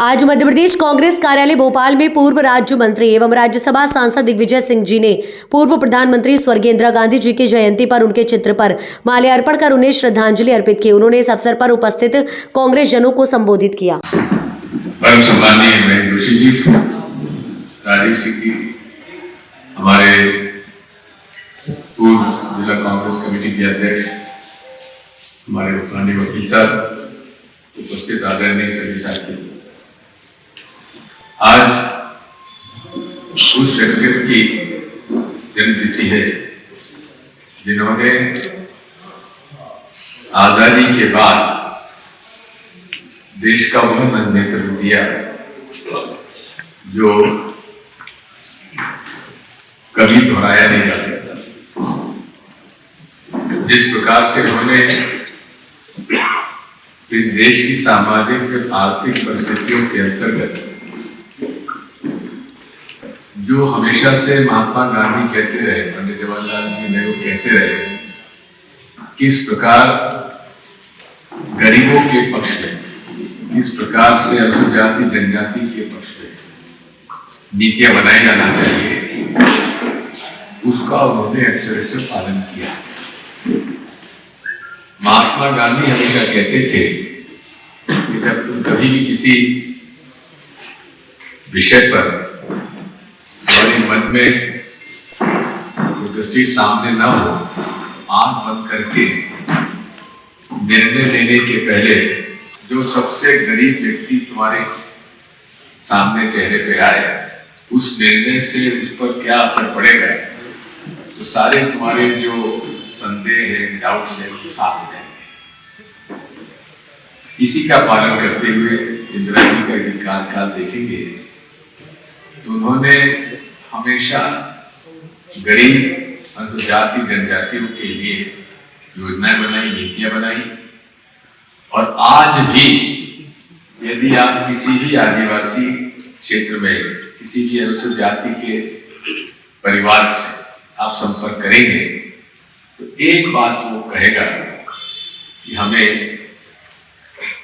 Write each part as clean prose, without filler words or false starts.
आज मध्य प्रदेश कांग्रेस कार्यालय भोपाल में पूर्व राज्य मंत्री एवं राज्यसभा सांसद दिग्विजय सिंह जी ने पूर्व प्रधानमंत्री स्वर्गीय इंदिरा गांधी जी की जयंती पर उनके चित्र पर माल्यार्पण कर उन्हें श्रद्धांजलि अर्पित की। उन्होंने इस अवसर पर उपस्थित कांग्रेस जनों को संबोधित किया। परम सम्माननीय महेंद्र जोशी जी, राजीव सिंह जी, हमारे पूर्व जिला कांग्रेस कमेटी के अध्यक्ष, हमारे माननीय वकील साहब, उपस्थित आदरणीय सभी साथी, आज उस शख्सियत की जन्मतिथि है जिन्होंने आजादी के बाद देश का वह नेतृत्व दिया जो कभी दोहराया नहीं जा सकता। जिस प्रकार से उन्होंने इस देश की सामाजिक और आर्थिक परिस्थितियों के अंतर्गत जो हमेशा से महात्मा गांधी कहते रहे, पंडित जवाहरलाल नेहरू कहते रहे, किस प्रकार गरीबों के पक्ष में, किस प्रकार से अनुसूचित जनजाति के पक्ष में नीतियां बनाई जाना चाहिए, उसका उन्होंने अक्षरशः पालन किया। महात्मा गांधी हमेशा कहते थे कि जब तुम कभी भी किसी विषय पर हमारे मन में कोई तस्वीर सामने ना हो, आंख बंद करके निर्णय लेने के पहले जो सबसे गरीब व्यक्ति तुम्हारे सामने चेहरे पे आए, उस निर्णय से उस पर क्या असर पड़ेगा, तो सारे तुम्हारे जो संदेह है, डाउट्स है, वो साफ हो जाएंगे। इसी का पालन करते हुए इंदिरा जी का यदि कार्यकाल देखेंगे तो उन्होंने हमेशा गरीब अनुसूचित जनजातियों के लिए योजनाएं बनाई, नीतियां बनाई। और आज भी यदि आप किसी भी आदिवासी क्षेत्र में किसी भी अनुसूचित जाति के परिवार से आप संपर्क करेंगे तो एक बात वो कहेगा कि हमें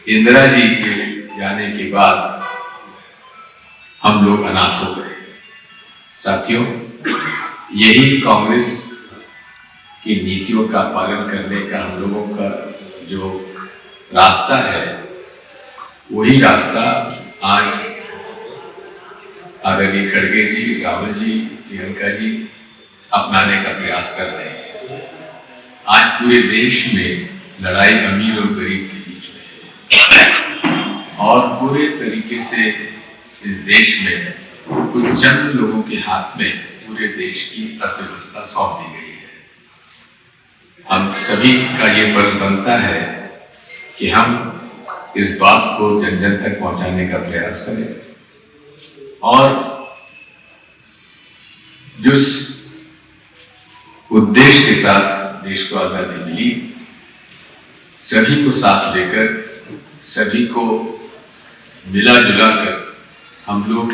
इंदिरा जी के जाने के बाद हम लोग अनाथ हो गए। साथियों, यही कांग्रेस की नीतियों का पालन करने का हम लोगों का जो रास्ता है, वही रास्ता आज आदरणीय खड़गे जी, राहुल जी, प्रियंका जी अपनाने का प्रयास कर रहे हैं। आज पूरे देश में लड़ाई अमीर और गरीब के बीच में है और पूरे तरीके से इस देश में कुछ चंद लोगों के हाथ में पूरे देश की अर्थव्यवस्था सौंप दी गई है। हम सभी का ये फर्ज बनता है कि हम इस बात को जन जन तक पहुंचाने का प्रयास करें और जिस उद्देश्य के साथ देश को आजादी मिली, सभी को साथ लेकर, सभी को मिला जुला कर हम लोग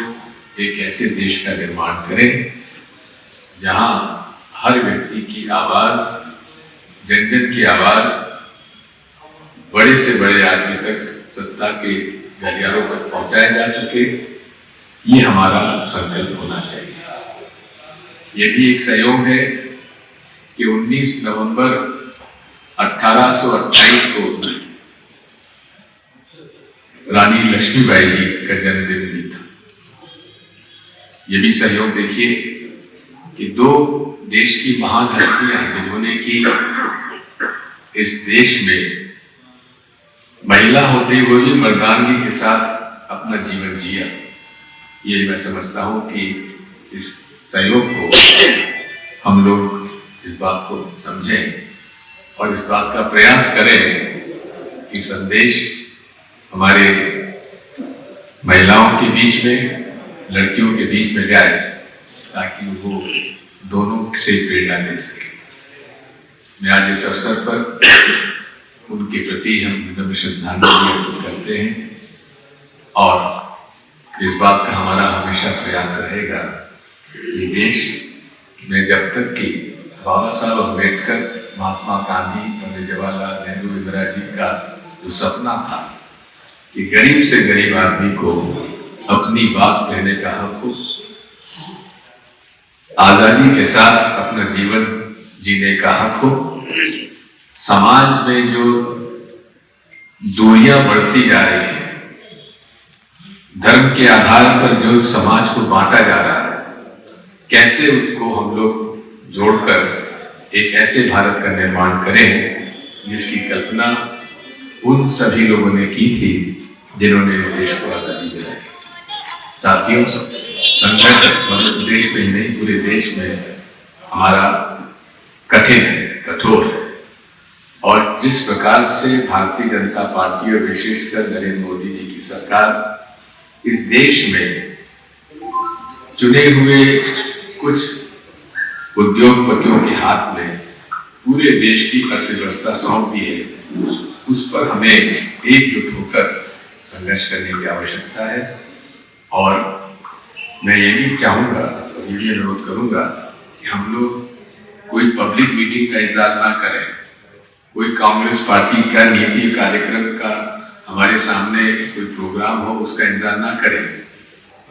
एक ऐसे देश का निर्माण करें जहां हर व्यक्ति की आवाज, जन जन की आवाज बड़े से बड़े आदमी तक, सत्ता के गलियारों तक पहुंचाया जा सके। ये हमारा संकल्प होना चाहिए। ये भी एक सहयोग है कि 19 नवंबर 1828 को रानी लक्ष्मीबाई जी का जन्मदिन भी था। ये भी सहयोग देखिए कि दो देश की महान हस्तियां जिन्होंने कि इस देश में महिला होते हुए भी मर्दानगी के साथ अपना जीवन जिया। ये मैं समझता हूं कि इस सहयोग को हम लोग इस बात को समझें और इस बात का प्रयास करें कि संदेश हमारे महिलाओं के बीच में, लड़कियों के बीच में जाए ताकि वो दोनों से प्रेरणा ले सके। मैं आज इस अवसर पर उनके प्रति हम विनम्र श्रद्धांजलि अर्पित करते हैं और इस बात का हमारा हमेशा प्रयास रहेगा कि देश में जब तक कि बाबा साहब अम्बेडकर, महात्मा गांधी, पंडित जवाहरलाल नेहरू, इंदिरा जी का जो सपना था कि गरीब से गरीब आदमी को अपनी बात कहने का हक हो, आजादी के साथ अपना जीवन जीने का हक हो। समाज में जो दूरियां बढ़ती जा रही है, धर्म के आधार पर जो समाज को बांटा जा रहा है, कैसे उसको हम लोग जोड़कर एक ऐसे भारत का निर्माण करें जिसकी कल्पना उन सभी लोगों ने की थी जिन्होंने इस देश को आजादी दिलाई। साथियों, संघर्ष मध्य प्रदेश में ही नहीं पूरे देश में हमारा कठिन है, कठोर है, और जिस प्रकार से भारतीय जनता पार्टी और विशेषकर नरेंद्र मोदी जी की सरकार इस देश में चुने हुए कुछ उद्योगपतियों के हाथ में पूरे देश की अर्थव्यवस्था सौंप दी है, उस पर हमें एकजुट होकर संघर्ष करने की आवश्यकता है। और मैं ये भी चाहूँगा और ये भी अनुरोध करूँगा कि हम लोग कोई पब्लिक मीटिंग का इंतजार ना करें, कोई कांग्रेस पार्टी का नीति कार्यक्रम का हमारे सामने कोई प्रोग्राम हो उसका इंतजार ना करें।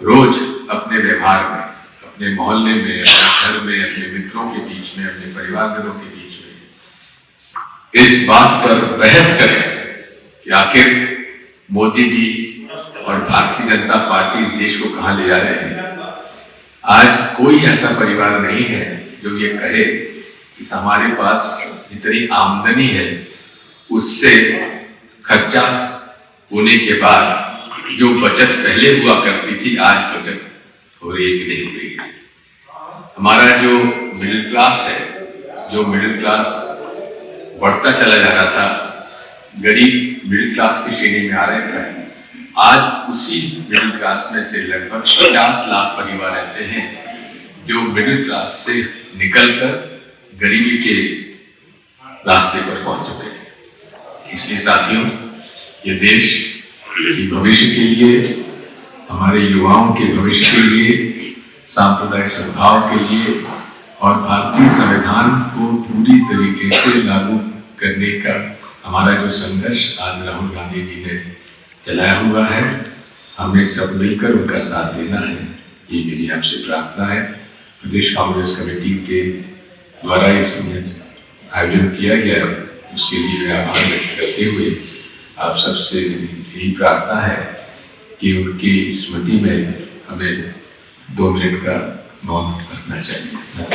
रोज अपने व्यवहार में, अपने मोहल्ले में, अपने घर में, अपने मित्रों के बीच में, अपने परिवारजनों के बीच में इस बात पर बहस करें कि आखिर मोदी जी और भारतीय जनता पार्टी इस देश को कहां ले जा रहे हैं। आज कोई ऐसा परिवार नहीं है जो ये कहे कि हमारे पास जितनी आमदनी है उससे खर्चा होने के बाद जो बचत पहले हुआ करती थी आज बचत हो रही है कि नहीं हो रही है। हमारा जो मिडिल क्लास है, जो मिडिल क्लास बढ़ता चला जा रहा था, गरीब मिडिल क्लास की श्रेणी में आ रहे थे, आज उसी मिडिल क्लास में से लगभग 50 लाख परिवार ऐसे हैं जो मिडिल क्लास से निकलकर गरीबी के रास्ते पर पहुंच चुके हैं। इसलिए साथियों, ये देश के भविष्य के लिए, हमारे युवाओं के भविष्य के लिए, सांप्रदायिक सद्भाव के लिए और भारतीय संविधान को पूरी तरीके से लागू करने का हमारा जो संघर्ष आज राहुल गांधी जी ने चलाया हुआ है, हमें सब मिलकर उनका साथ देना है, ये मेरी आपसे प्रार्थना है। प्रदेश कांग्रेस कमेटी के द्वारा इसमें आयोजन किया गया, उसके लिए मैं आभार व्यक्त करते हुए आप सबसे यही प्रार्थना है कि उनकी स्मृति में हमें 2 मिनट का मौन रखना चाहिए।